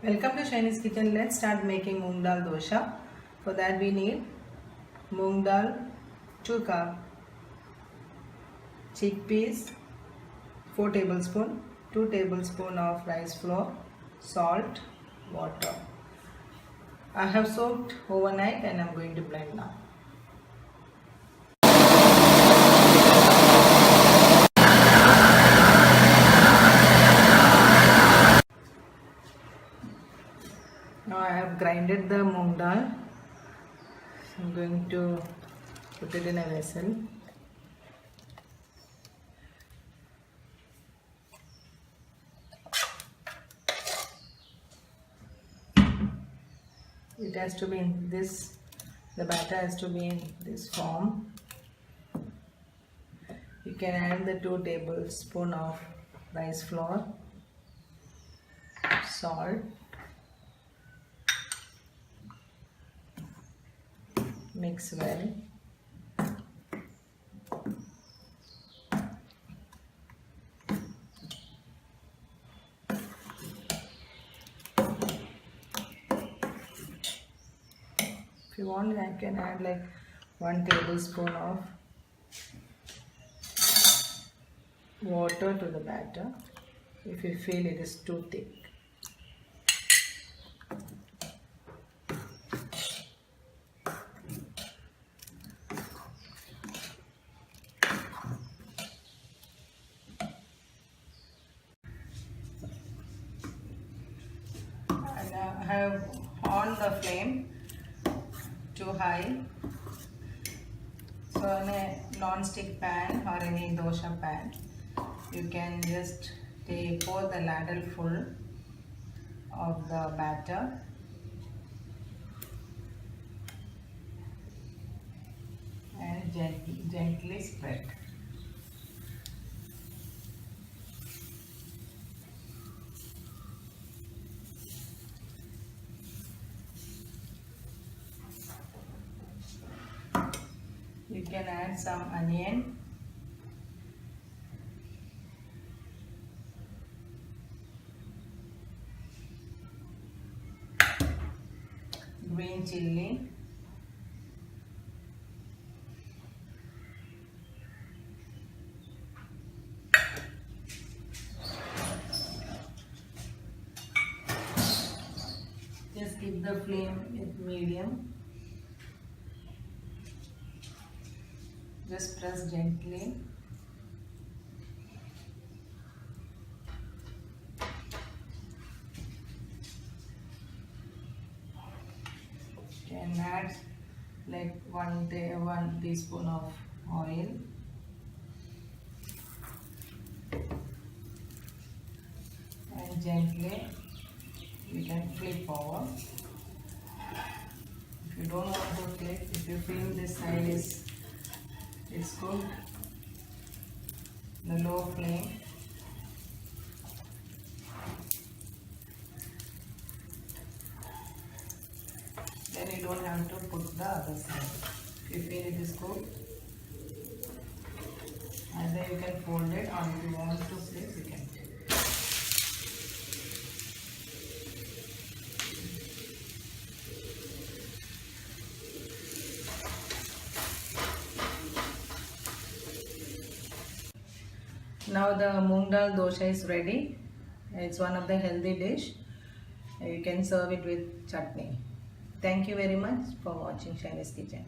Welcome to Chinese Kitchen. Let's start making moong dal dosa. For that we need moong dal 2 cup, chickpeas 4 tablespoon, 2 tablespoon of rice flour, salt, water. I have soaked overnight and I'm going to blend now. Now I have grinded the moong dal. I'm going to put it in a vessel. It has to be in this, the batter has to be in this form. You can add the 2 tablespoons of rice flour, salt, mix well. If you want, I can add like 1 tablespoon of water to the batter if you feel it is too thick. And I have on the flame too high. So in a non-stick pan or any dosa pan, you can just pour the ladle full of the batter and gently spread. You can add some onion, green chilli, just keep the flame at medium. Just press gently. Can add like 1 teaspoon of oil. And gently you can flip over. If you don't want to flip, if you feel this side is good, the low flame. Then you don't have to put the other side. If you feel it is good, either you can fold it, or if you want to flip, you can. Now the moong dal dosa is ready. It's one of the healthy dish. You can serve it with chutney. Thank you very much for watching Chinese Kitchen.